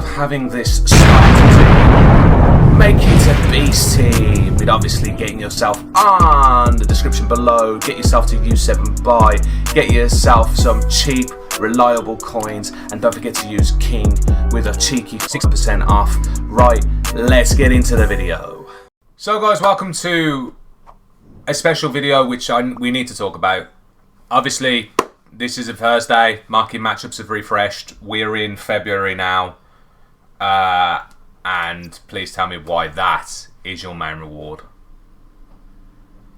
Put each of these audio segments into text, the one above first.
having this starter team, make it a beast team with obviously getting yourself on the description below, get yourself to U7 buy, get yourself some cheap, reliable coins, and don't forget to use King with a cheeky 6% off. Right, let's get into the video. So guys, welcome to a special video which we need to talk about. Obviously, this is a Thursday, market matchups have refreshed, we're in February now, and please tell me why that is your main reward.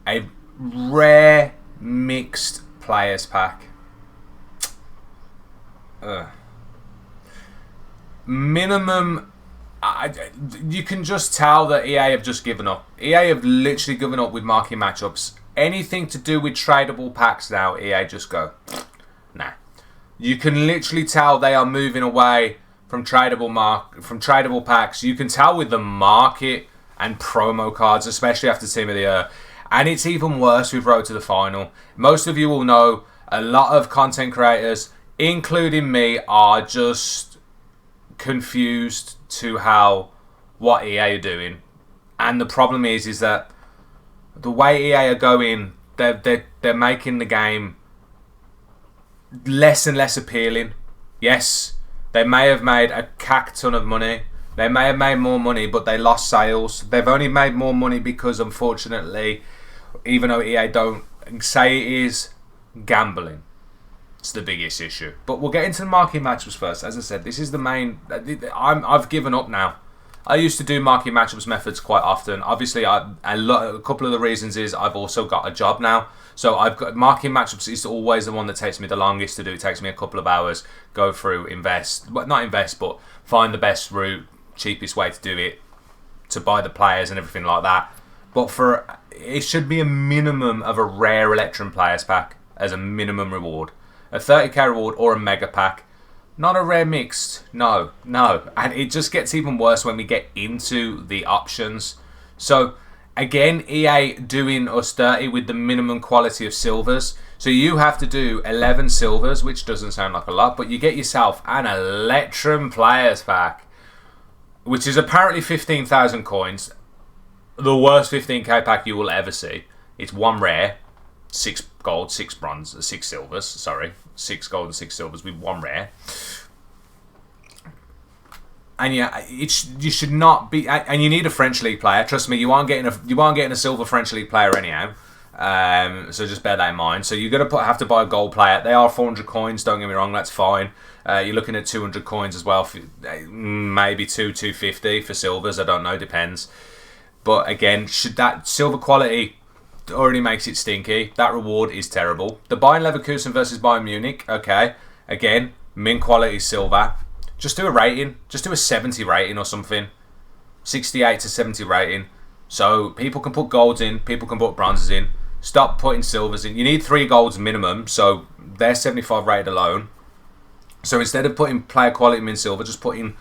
A rare mixed players pack. Minimum, you can just tell that EA have just given up. EA have literally given up with market matchups. Anything to do with tradable packs now, EA just go, nah. You can literally tell they are moving away from tradable packs. You can tell with the market and promo cards, especially after Team of the Year. And it's even worse with Road to the Final. Most of you will know a lot of content creators, including me, are just confused to what EA are doing. And the problem is that the way EA are going, they're making the game less and less appealing. Yes, they may have made a cack ton of money. They may have made more money, but they lost sales. They've only made more money because, unfortunately, even though EA don't say it is, gambling. It's the biggest issue. But we'll get into the market matchups first. As I said, this is the main. I've given up now. I used to do market matchups methods quite often. Obviously, a couple of the reasons is I've also got a job now. So I've got market matchups is always the one that takes me the longest to do. It takes me a couple of hours, go through, invest. Well, not invest, but find the best route, cheapest way to do it, to buy the players and everything like that. But it should be a minimum of a rare Electrum players pack as a minimum reward. A 30k reward or a mega pack. Not a rare mixed. No. And it just gets even worse when we get into the options. So, again, EA doing us dirty with the minimum quality of silvers. So you have to do 11 silvers, which doesn't sound like a lot, but you get yourself an Electrum players pack, which is apparently 15,000 coins. The worst 15k pack you will ever see. It's one rare, 6 gold, 6 bronze, 6 silvers, sorry. 6 gold and 6 silvers with 1 rare. And yeah, you should not be, and you need a French League player. Trust me, you aren't getting a silver French League player anyhow. So just bear that in mind. So you're gonna have to buy a gold player. They are 400 coins. Don't get me wrong, that's fine. You're looking at 200 coins as well. For, maybe 250 for silvers. I don't know, depends. But again, should that silver quality already makes it stinky. That reward is terrible. The Bayern Leverkusen versus Bayern Munich. Okay, again, min quality silver. Just do a rating. Just do a 70 rating or something. 68 to 70 rating. So people can put golds in. People can put bronzes in. Stop putting silvers in. You need 3 golds minimum. So they're 75 rated alone. So instead of putting player quality min silver, just put in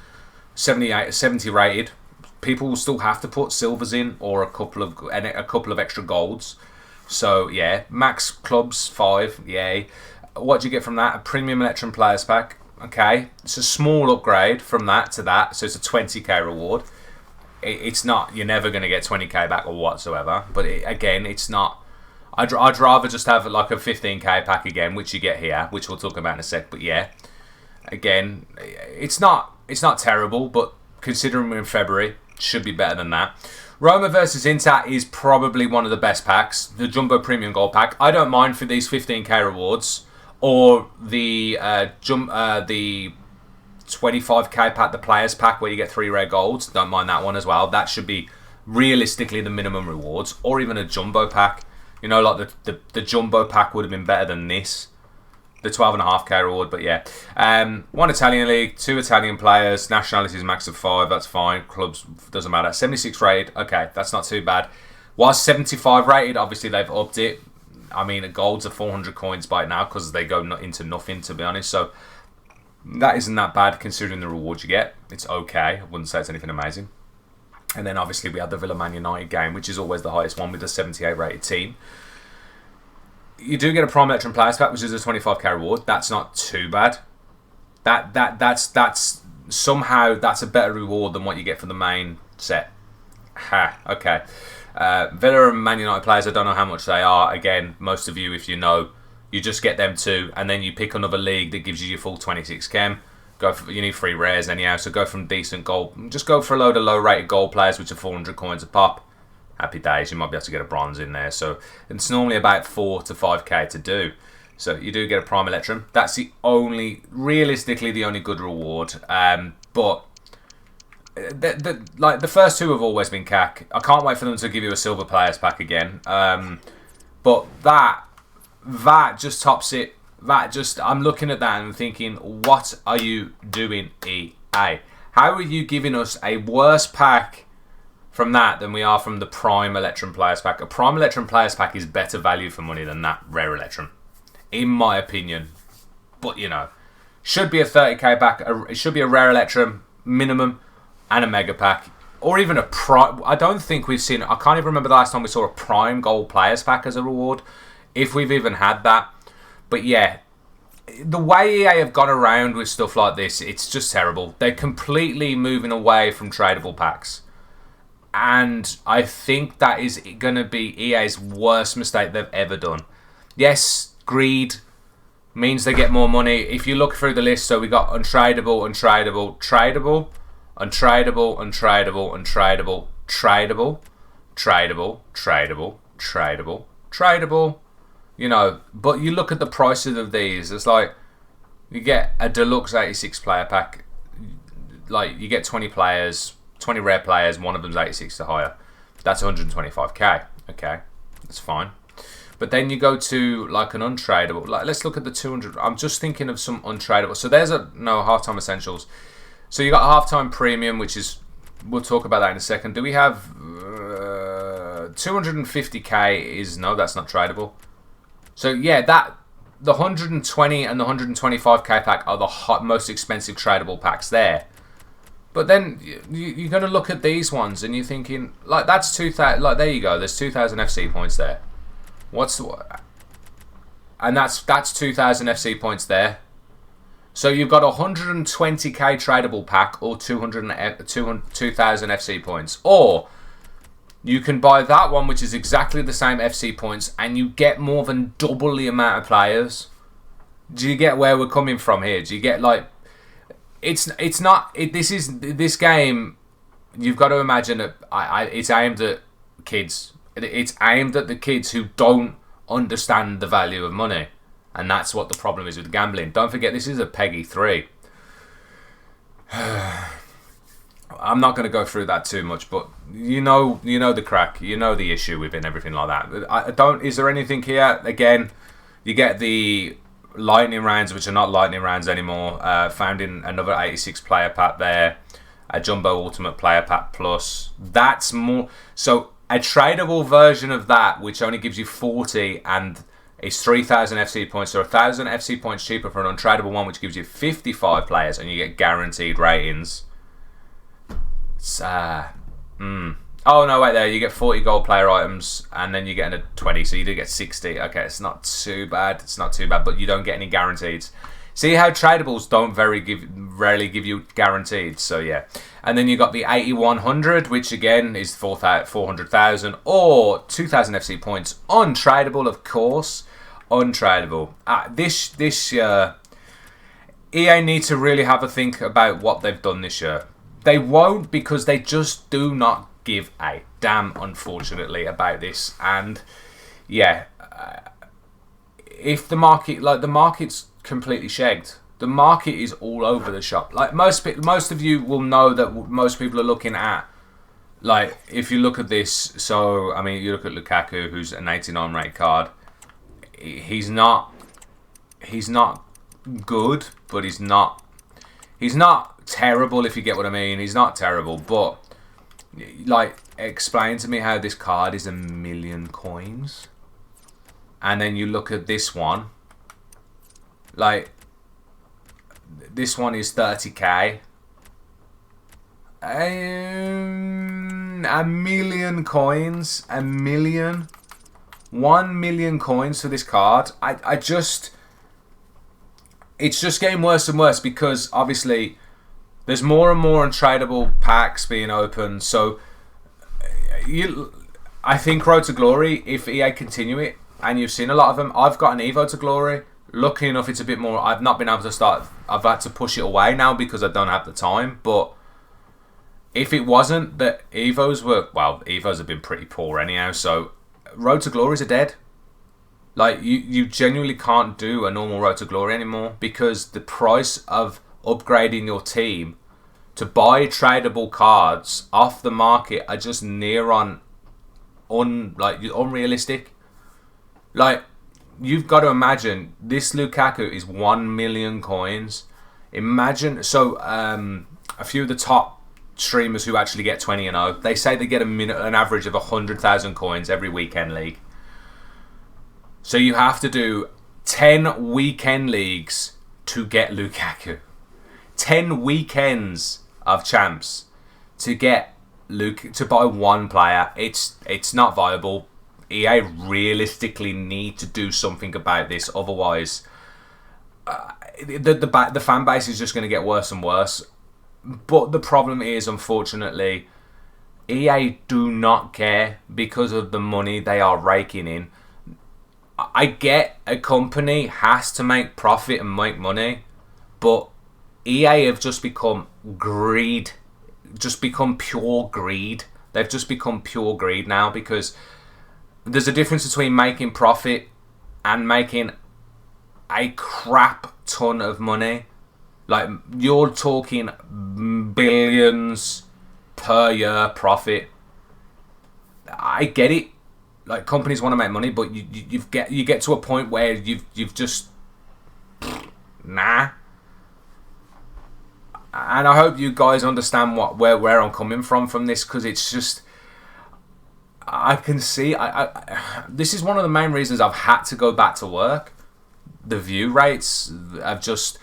70 rated. People will still have to put silvers in or a couple of extra golds. So yeah, max clubs 5. Yay. What do you get from that? A premium Electrum players pack. Okay, it's a small upgrade from that to that, so it's a 20k reward. It's not, you're never going to get 20k back or whatsoever, but again, it's not. I'd rather just have like a 15k pack again, which you get here, which we'll talk about in a sec. But yeah, again, it's not terrible, but considering we're in February, it should be better than that. Roma versus Inter is probably one of the best packs. The Jumbo Premium Gold pack. I don't mind for these 15k rewards. Or the 25k pack, the players pack, where you get 3 rare golds. Don't mind that one as well. That should be realistically the minimum rewards. Or even a jumbo pack. You know, like the jumbo pack would have been better than this. The 12.5k reward, but yeah. 1 Italian league, 2 Italian players, nationalities max of 5, that's fine. Clubs, doesn't matter. 76 rated, okay, that's not too bad. Was 75 rated, obviously they've upped it. I mean, the golds are 400 coins by now because they go into nothing, to be honest. So that isn't that bad considering the rewards you get. It's okay. I wouldn't say it's anything amazing. And then obviously we had the Villa Man United game, which is always the highest one with the 78 rated team. You do get a Prime Electrum Players pack, which is a 25k reward. That's not too bad. That's somehow that's a better reward than what you get for the main set. Ha, okay. Villa and Man United players, I don't know how much they are. Again, most of you, if you know, you just get them two, and then you pick another league that gives you your full 26 chem. You need 3 rares anyhow, so go from decent gold. Just go for a load of low-rated gold players, which are 400 coins a pop. Happy days, you might be able to get a bronze in there. So it's normally about 4 to 5k to do. So you do get a Prime Electrum. That's realistically the only good reward. But the first two have always been cack. I can't wait for them to give you a silver players pack again. But that just tops it. I'm looking at that and thinking, what are you doing, EA? How are you giving us a worse pack from that than we are from the Prime Electrum Players Pack? A Prime Electrum Players Pack is better value for money than that Rare Electrum, in my opinion. But, you know, should be a 30k pack. It should be a Rare Electrum minimum and a Mega Pack. Or even a Prime. I don't think we've seen... I can't even remember the last time we saw a Prime Gold Players Pack as a reward. If we've even had that. But yeah, the way EA have gone around with stuff like this, it's just terrible. They're completely moving away from tradable packs. And I think that is going to be EA's worst mistake they've ever done. Yes, greed means they get more money. If you look through the list, so we got untradeable, untradeable, tradable, untradeable, untradeable, untradeable, tradable, tradable, tradable, tradable, tradable. You know, but you look at the prices of these, it's like you get a deluxe 86 player pack, like you get 20 players, 20 rare players, one of them's 86 to higher. That's 125k. Okay, that's fine. But then you go to like an untradeable, like let's look at the 200. I'm just thinking of some untradeable. So there's halftime essentials. So you got halftime premium, which is, we'll talk about that in a second. Do we have 250k is, no, that's not tradable. So yeah, the 120 and the 125k pack are the most expensive tradable packs there. But then you're going to look at these ones and you're thinking, like, that's 2,000, like, there you go, there's 2,000 FC points there. And that's 2,000 FC points there. So you've got a 120k tradable pack or 2,000 FC points. Or you can buy that one, which is exactly the same FC points, and you get more than double the amount of players. Do you get where we're coming from here? Do you get, like, this game, you've got to imagine that it's aimed at kids. It's aimed at the kids who don't understand the value of money, and that's what the problem is with gambling. Don't forget, this is a PEGI 3. I'm not going to go through that too much, but you know the crack, you know the issue with it and everything like that. Is there anything here? Again, you get the lightning rounds, which are not lightning rounds anymore. Found in another 86 player pack there, a jumbo ultimate player pack plus. That's more so a tradable version of that, which only gives you 40 and is 3,000 FC points, so 1,000 FC points cheaper for an untradable one, which gives you 55 players and you get guaranteed ratings. Oh no, wait there. You get 40 gold player items, and then you get a 20, so you do get 60. Okay, it's not too bad. It's not too bad, but you don't get any guaranteed. See how tradables don't rarely give you guaranteed. So yeah, and then you got the 8100, which again is 400,000 or 2,000 FC points. Untradable, of course. Untradable. This year, EA need to really have a think about what they've done this year. They won't, because they just do not give a damn, unfortunately, about this. And yeah, if the market's completely shagged. The market is all over the shop. Like most of you will know that most people are looking at, like, if you look at this. So I mean, you look at Lukaku, who's an 89 rate card. He's not good, but he's not terrible, if you get what I mean. He's not terrible, but like, explain to me how this card is 1 million coins, and then you look at this one. Like, this one is 30k. 1 million coins. 1 million. 1 million coins for this card. It's just getting worse and worse, because obviously There's more and more untradeable packs being opened, so I think Road to Glory, if EA continue it, and you've seen a lot of them, I've got an Evo to Glory. Lucky enough, it's a bit more. I've not been able to start. I've had to push it away now because I don't have the time. But if it wasn't that Evos were, well, Evos have been pretty poor anyhow. So Road to Glories are dead. Like you genuinely can't do a normal Road to Glory anymore because the price of upgrading your team to buy tradable cards off the market are just near on unrealistic. Like, you've got to imagine this Lukaku is 1 million coins. Imagine, so a few of the top streamers who actually get 20-0, they say they get an average of 100,000 coins every weekend league. So you have to do 10 weekend leagues to get Lukaku. 10 weekends of champs to get to buy one player. It's not viable. EA realistically need to do something about this, otherwise the fan base is just going to get worse and worse. But the problem is, unfortunately, EA do not care because of the money they are raking in. I get a company has to make profit and make money, but EA have just become greed, just become pure greed. They've just become pure greed now, because there's a difference between making profit and making a crap ton of money. Like, you're talking billions per year profit. I get it. Like, companies want to make money, but you get to a point where you've just nah. And I hope you guys understand where I'm coming from this, because it's just, I can see this is one of the main reasons I've had to go back to work. The view rates have just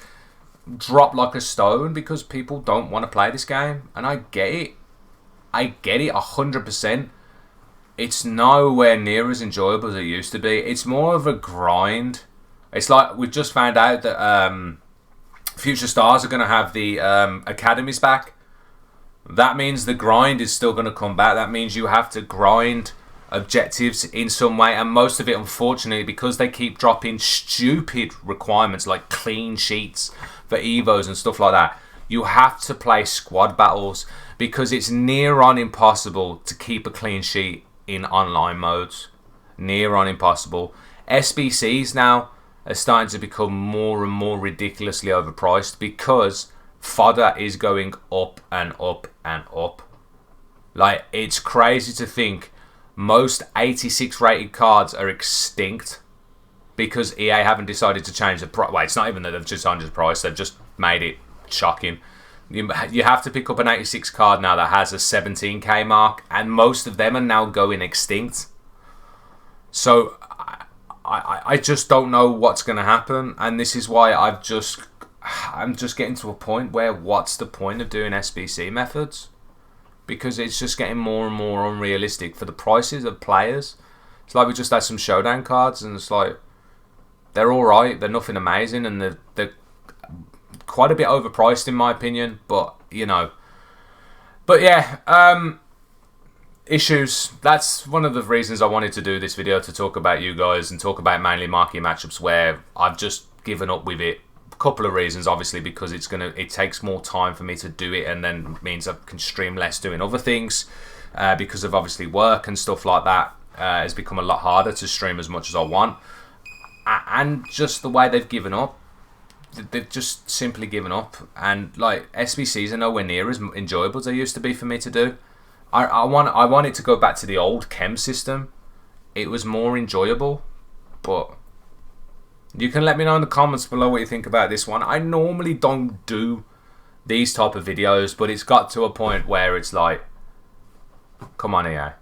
dropped like a stone because people don't want to play this game, and I get it. I get it 100%. It's nowhere near as enjoyable as it used to be. It's more of a grind. It's like we've just found out that Future Stars are going to have the academies back. That means the grind is still going to come back. That means you have to grind objectives in some way, and most of it, unfortunately, because they keep dropping stupid requirements like clean sheets for Evos and stuff like that, you have to play squad battles because it's near on impossible to keep a clean sheet in online modes. Near on impossible. SBCs now are starting to become more and more ridiculously overpriced because fodder is going up and up and up. Like, it's crazy to think most 86 rated cards are extinct because EA haven't decided to change the price. Well, it's not even that they've just changed the price, they've just made it shocking. You have to pick up an 86 card now that has a 17k mark, and most of them are now going extinct. So I just don't know what's going to happen, and this is why I'm just getting to a point where what's the point of doing SBC methods? Because it's just getting more and more unrealistic for the prices of players. It's like we just had some showdown cards, and it's like they're all right, they're nothing amazing, and they're quite a bit overpriced in my opinion. But you know, but yeah, issues. That's one of the reasons I wanted to do this video, to talk about you guys and talk about mainly marquee matchups where I've just given up with it. A couple of reasons, obviously, because it takes more time for me to do it, and then means I can stream less doing other things because of obviously work and stuff like that. It's become a lot harder to stream as much as I want, and just the way they've given up. They've just simply given up, and like SBCs are nowhere near as enjoyable as they used to be for me to do. I want it to go back to the old chem system. It was more enjoyable, but you can let me know in the comments below what you think about this one. I normally don't do these type of videos, but it's got to a point where it's like, come on EA,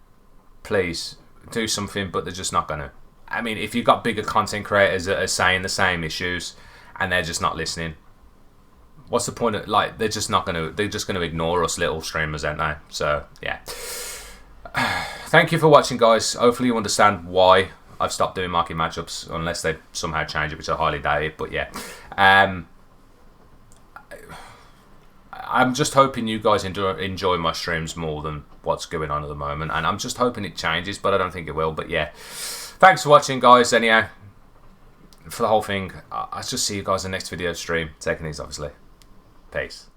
please do something, but they're just not gonna. I mean, if you've got bigger content creators that are saying the same issues and they're just not listening, what's the point of, like, they're just gonna ignore us little streamers, aren't they? So yeah. Thank you for watching, guys. Hopefully you understand why I've stopped doing market matchups, unless they somehow change it, which I highly doubt it. But yeah, I'm just hoping you guys enjoy my streams more than what's going on at the moment, and I'm just hoping it changes, but I don't think it will. But yeah, thanks for watching, guys. Anyhow, for the whole thing, I'll just see you guys in the next video stream. Taking these, obviously. Peace.